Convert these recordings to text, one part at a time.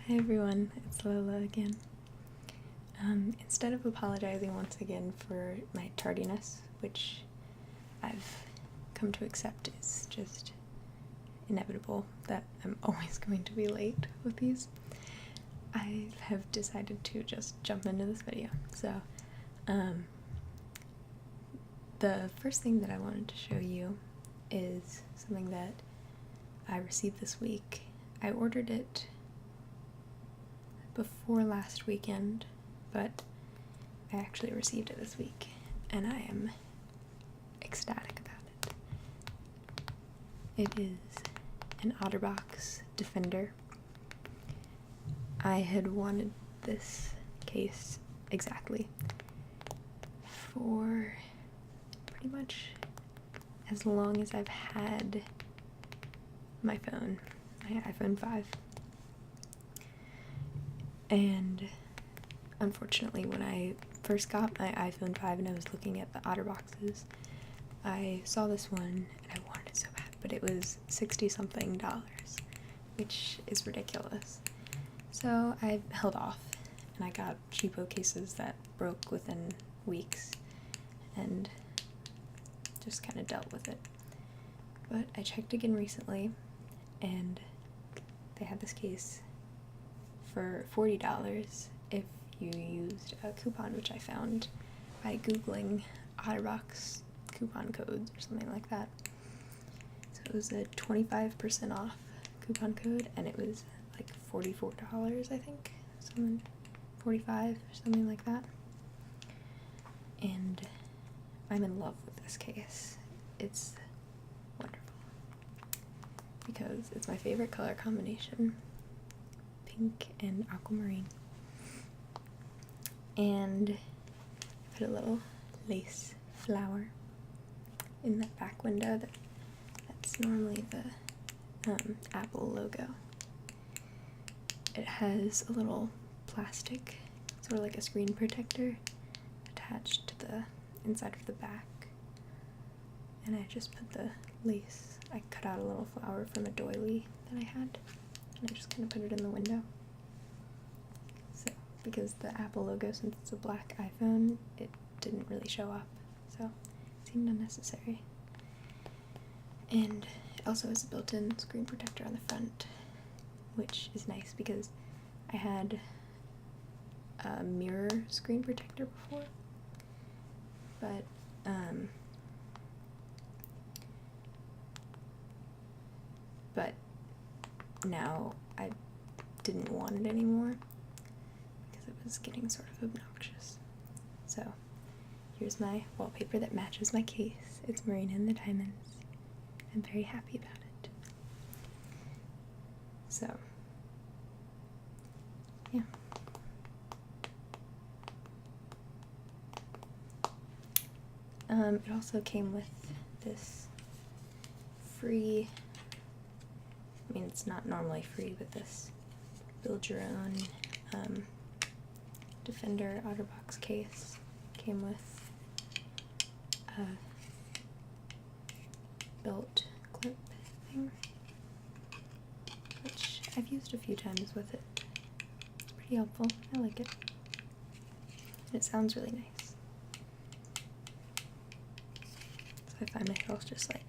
Hi everyone, it's Lola again. Instead of apologizing once again for my tardiness, which I've come to accept is just inevitable, that I'm always going to be late with these, I have decided to just jump into this video. So, the first thing that I wanted to show you is something that I received this week. I ordered it before last weekend, but I actually received it this week, and I am ecstatic about it. It is an OtterBox Defender. I had wanted this case exactly for pretty much as long as I've had my phone, my iPhone 5. And unfortunately, when I first got my iPhone 5 and I was looking at the OtterBoxes, I saw this one and I wanted it so bad, but it was $60-something, which is ridiculous. So I held off and I got cheapo cases that broke within weeks and just kind of dealt with it. But I checked again recently and they had this case for $40 if you used a coupon, which I found by googling OtterBox coupon codes or something like that. So it was a 25% off coupon code, and it was like $44, I think, something, 45 or something like that. And I'm in love with this case. It's wonderful because it's my favorite color combination. Pink and aquamarine. And I put a little lace flower in that back window that's normally the Apple logo. It has a little plastic, sort of like a screen protector, attached to the inside of the back. And I just put the lace, I cut out a little flower from a doily that I had, and I just kind of put it in the window. So, because the Apple logo, since it's a black iPhone, it didn't really show up, so it seemed unnecessary. And it also has a built-in screen protector on the front, which is nice because I had a mirror screen protector before, but now I didn't want it anymore because it was getting sort of obnoxious. So here's my wallpaper that matches my case. It's Marina and the Diamonds. I'm very happy about it. So yeah. It also came with this free, I mean, it's not normally free, but this build your own Defender OtterBox case came with a belt clip thing, which I've used a few times with it. It's pretty helpful. I like it. And it sounds really nice. So I find myself just like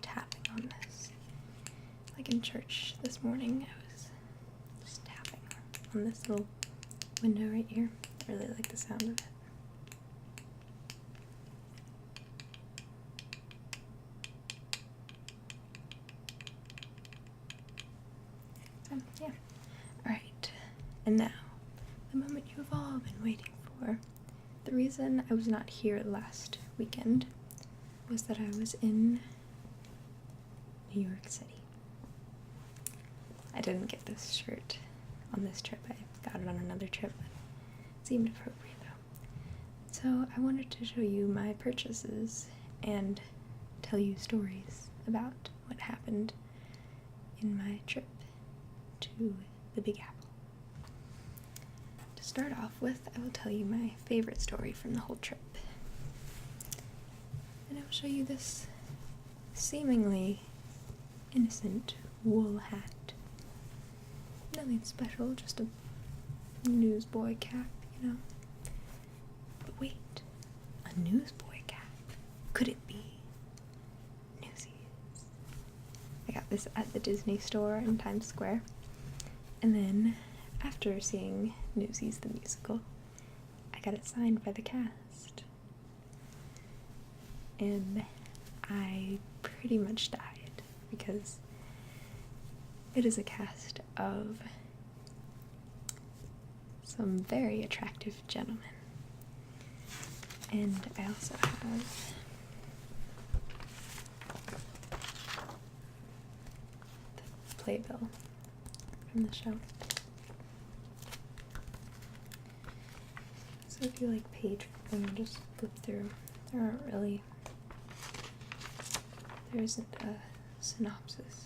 tapping on this. Like in church this morning, I was just tapping on this little window right here. I really like the sound of it. So, yeah. Alright, and now, the moment you've all been waiting for. The reason I was not here last weekend was that I was in New York City. I didn't get this shirt on this trip. I got it on another trip, but it seemed appropriate though. So I wanted to show you my purchases and tell you stories about what happened in my trip to the Big Apple. To start off with, I will tell you my favorite story from the whole trip. And I will show you this seemingly innocent wool hat. No, nothing special, just a newsboy cap, you know. But wait, a newsboy cap? Could it be Newsies? I got this at the Disney store in Times Square. And then, after seeing Newsies the musical, I got it signed by the cast. And I pretty much died because it is a cast of some very attractive gentlemen. And I also have the playbill from the show. So if you like page flipping, just flip through. There isn't a synopsis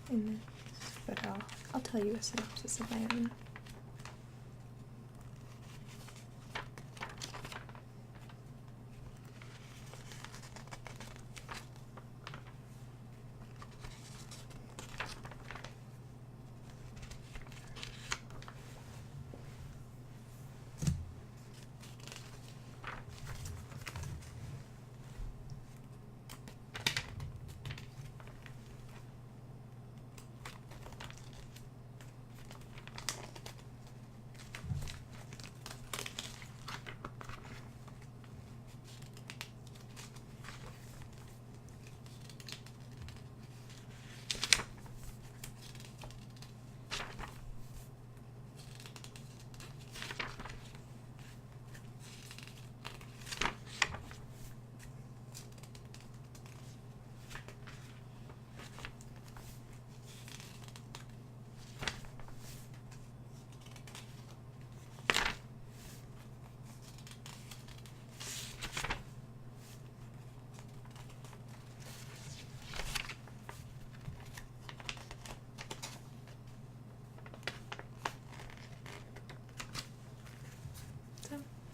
in this, but I'll tell you a synopsis of my own.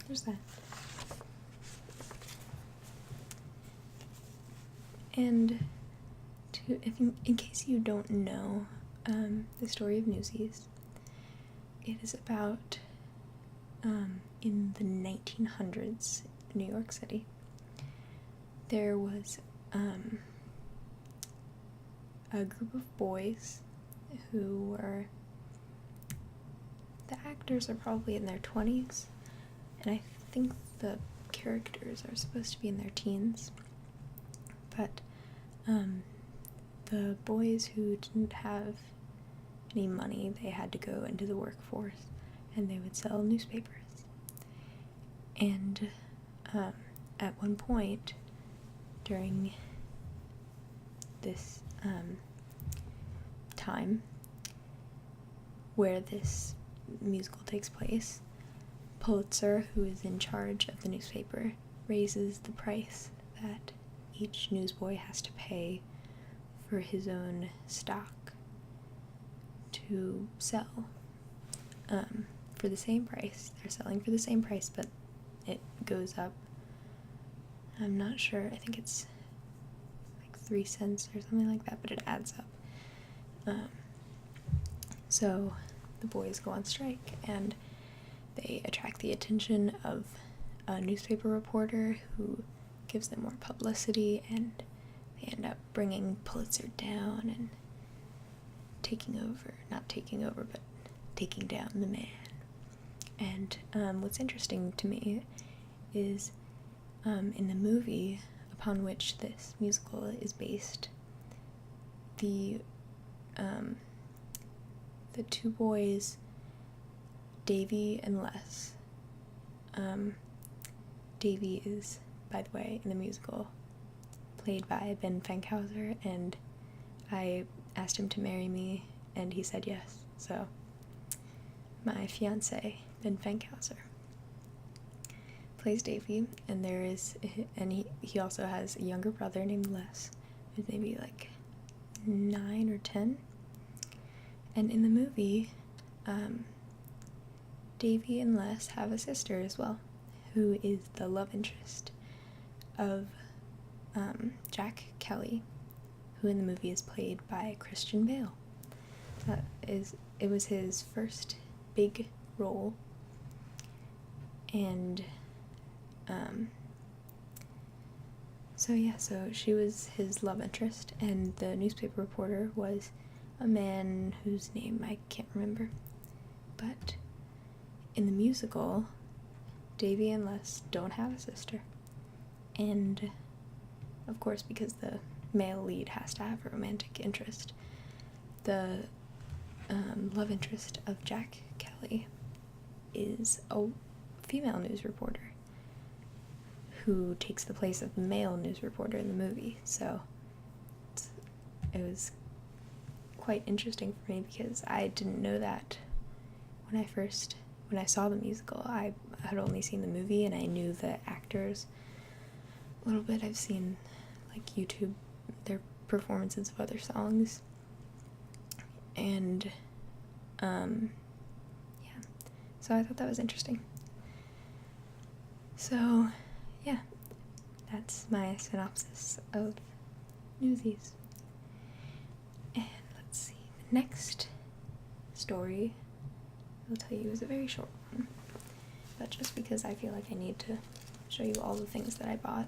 There's that. And in case you don't know the story of Newsies, it is about in the 1900s, New York City. There was a group of boys who were, the actors are probably in their 20s, and I think the characters are supposed to be in their teens, but the boys who didn't have any money, they had to go into the workforce, and they would sell newspapers. And at one point during this time where this musical takes place, Pulitzer, who is in charge of the newspaper, raises the price that each newsboy has to pay for his own stock to sell for the same price. They're selling for the same price, but it goes up. I'm not sure. I think it's like 3 cents or something like that, but it adds up. So the boys go on strike, and they attract the attention of a newspaper reporter who gives them more publicity, and they end up bringing Pulitzer down and taking down the man. And what's interesting to me is in the movie upon which this musical is based, the two boys, Davy and Les. Davy is, by the way, in the musical, played by Ben Fankhauser, and I asked him to marry me, and he said yes. So, my fiance, Ben Fankhauser, plays Davy, and he also has a younger brother named Les, who's maybe like 9 or 10. And in the movie, Davy and Les have a sister as well, who is the love interest of Jack Kelly, who in the movie is played by Christian Bale. That is it was his first big role, and so she was his love interest, and the newspaper reporter was a man whose name I can't remember. But in the musical, Davy and Les don't have a sister, and of course, because the male lead has to have a romantic interest, the love interest of Jack Kelly is a female news reporter who takes the place of the male news reporter in the movie. So it was quite interesting for me because I didn't know that when I saw the musical. I had only seen the movie and I knew the actors a little bit. I've seen like YouTube their performances of other songs, and so I thought that was interesting. So yeah, that's my synopsis of Newsies. And let's see, the next story I'll tell you is a very short one, but just because I feel like I need to show you all the things that I bought.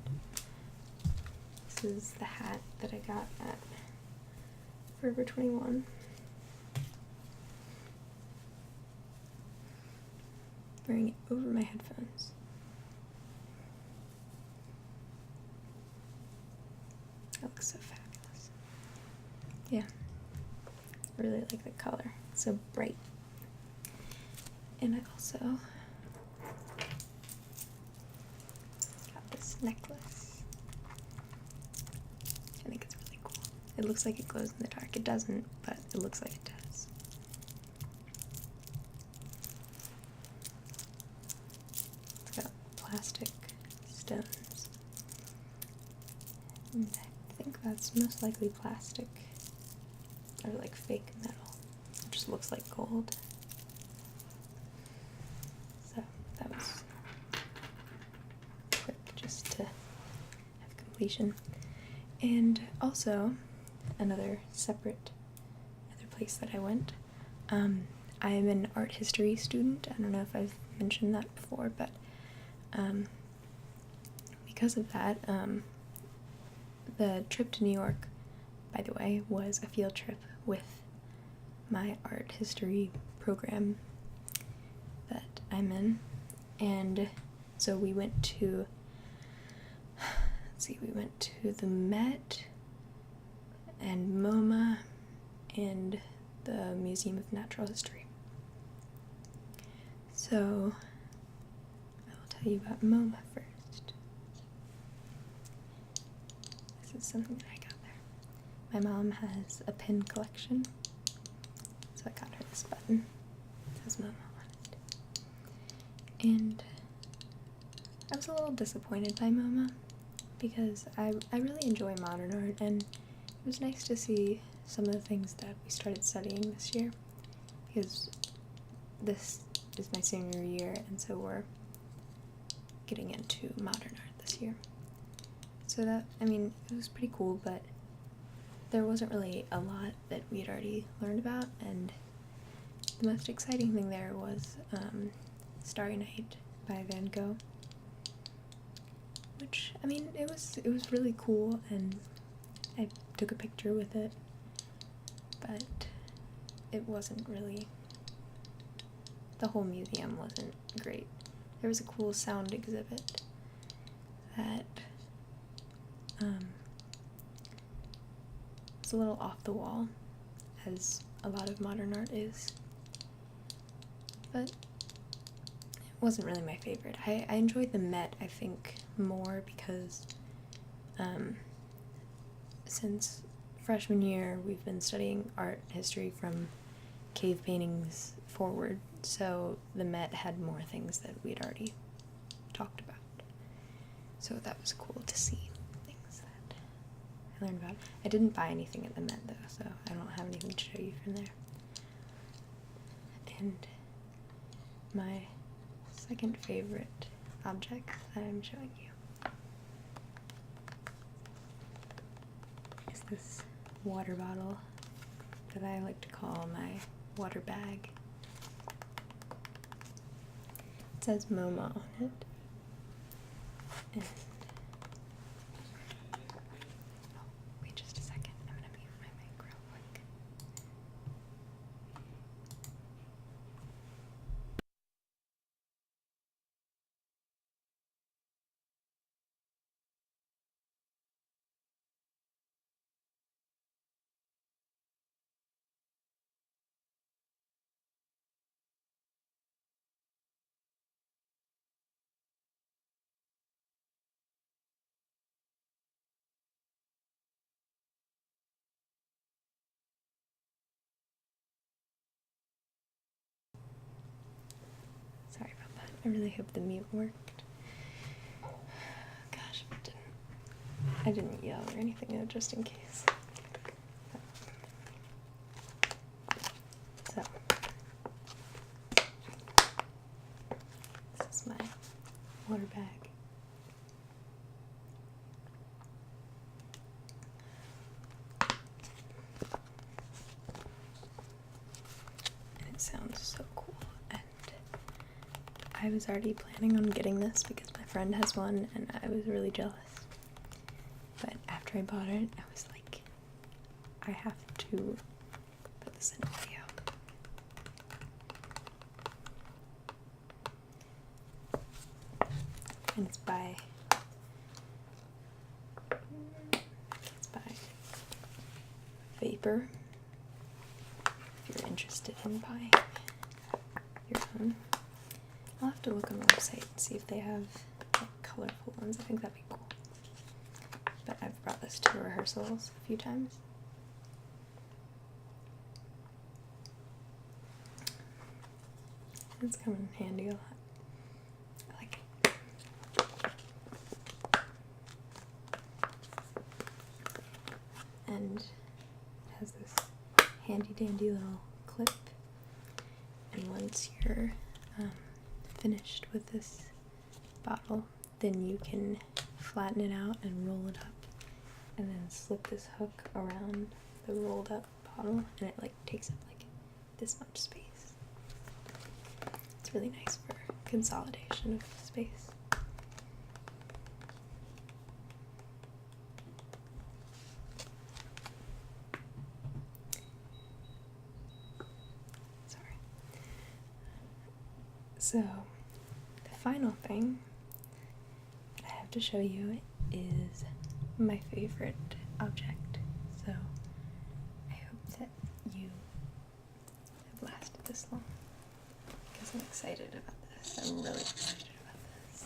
This is the hat that I got at Forever 21. Wearing it over my headphones. That looks so fabulous. Yeah, I really like the color. It's so bright. And I also got this necklace. I think it's really cool. It looks like it glows in the dark. It doesn't, but it looks like it does. It's got plastic stones. And I think that's most likely plastic, or like fake metal. It just looks like gold. So that was quick just to have completion. And also, another place that I went. I am an art history student. I don't know if I've mentioned that before, but because of that, the trip to New York, by the way, was a field trip with my art history program that I'm in. And so we went to, the Met and MoMA and the Museum of Natural History. So I will tell you about MoMA first. This is something that I got there. My mom has a pin collection, so I got her this button. It says MoMA on it. And I was a little disappointed by MoMA because I really enjoy modern art, and it was nice to see some of the things that we started studying this year, because this is my senior year, and so we're getting into modern art this year. So that, it was pretty cool, but there wasn't really a lot that we had already learned about, and the most exciting thing there was Starry Night by Van Gogh, which, it was really cool, and I took a picture with it, but it wasn't really, the whole museum wasn't great. There was a cool sound exhibit that was a little off the wall, as a lot of modern art is, but it wasn't really my favorite. I enjoyed the Met, I think, more because since freshman year we've been studying art history from cave paintings forward, so the Met had more things that we'd already talked about. So that was cool to see things that I learned about. I didn't buy anything at the Met though, so I don't have anything to show you from there. And my second favorite object that I'm showing you is this water bottle that I like to call my water bag. It says MoMA on it. And wait just a second. I'm gonna mute my mic real quick. Sorry about that. I really hope the mute worked. Gosh, if it didn't. I didn't yell or anything though, just in case. So, this is my water bag. And it sounds so cool. And I was already planning on getting this because my friend has one and I was really jealous. But after I bought it, I was like, I have to put this in a video. And it's by Vapor, if you're interested in buying your own. I'll have to look on the website and see if they have like colorful ones. I think that'd be cool. But I've brought this to rehearsals a few times. It's come in handy a lot. I like it. And it has this handy dandy little clip. And once you're finished with this bottle, then you can flatten it out and roll it up. And then slip this hook around the rolled up bottle and it like takes up like this much space. It's really nice for consolidation of space. Sorry. So, the final thing that I have to show you is my favorite object. So, I hope that you have lasted this long. I'm excited about this. I'm really excited about this.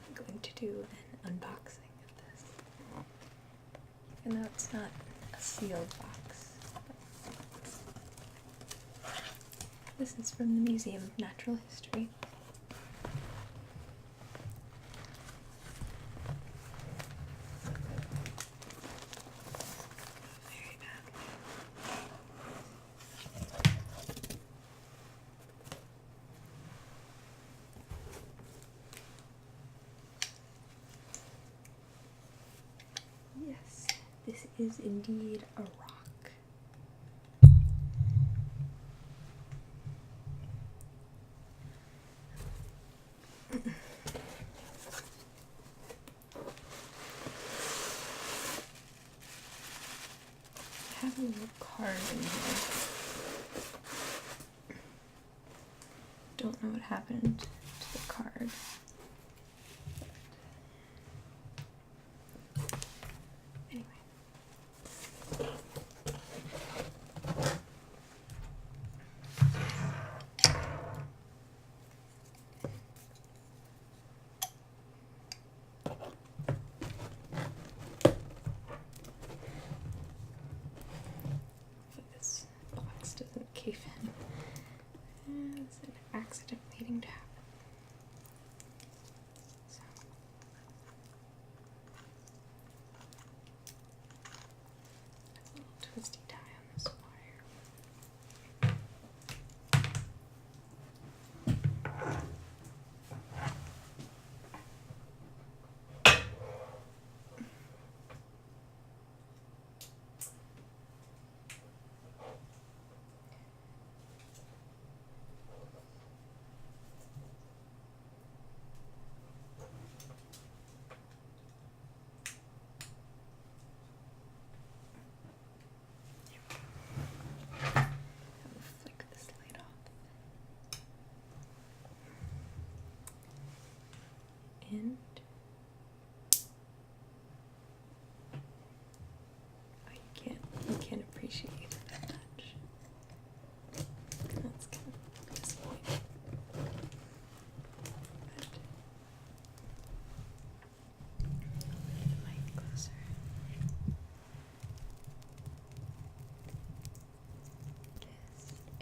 I'm going to do an unboxing of this. Even though it's not a sealed box. This is from the Museum of Natural History. Yes, this is indeed a rock. I have a little card in here. Don't know what happened to the card. Anyway. This box doesn't cave in. It's an accident waiting to happen. So. There's a little twisty tie on this wire.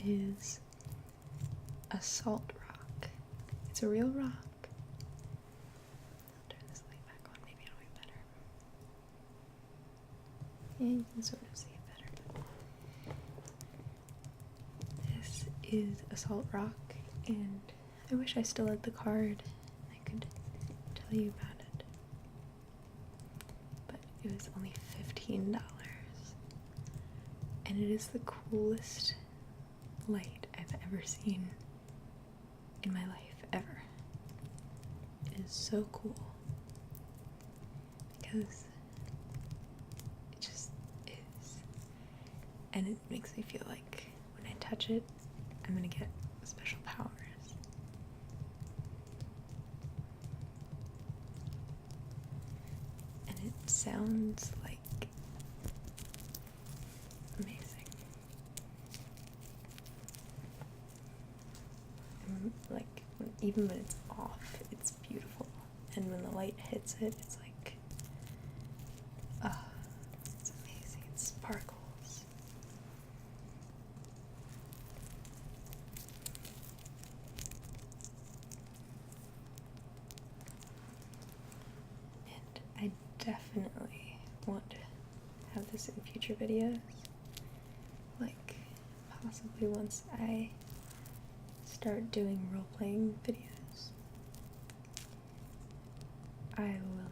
is a salt rock. It's a real rock. I'll turn this light back on, maybe it'll be better. Yeah, you can sort of see it better. This is a salt rock, and I wish I still had the card. I could tell you about it. But it was only $15. And it is the coolest light I've ever seen in my life, ever. It is so cool. Because it just is. And it makes me feel like when I touch it, I'm gonna get special powers. And it sounds like amazing. And like, even when it's off, it's beautiful. And when the light hits it, it's like, it's amazing. It sparkles. I definitely want to have this in future videos. Like, possibly once I start doing role-playing videos, I will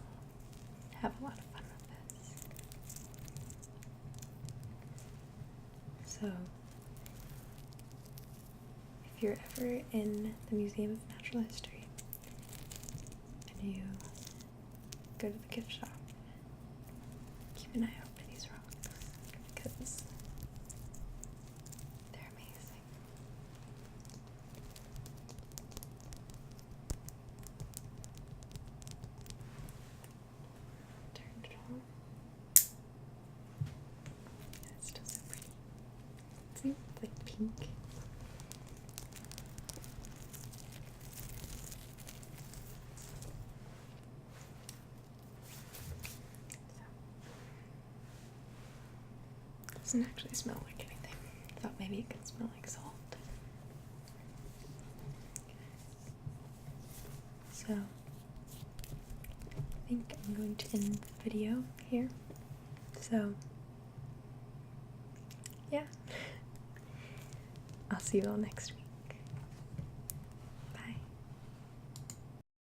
have a lot of fun with this. So, if you're ever in the Museum of Natural History and you go to the gift shop, keep an eye out for these rocks, because they're amazing. Turn it on. It's still so pretty. See, it's like pink. Doesn't actually smell like anything. Thought maybe it could smell like salt. So, I think I'm going to end the video here. So, yeah. I'll see you all next week.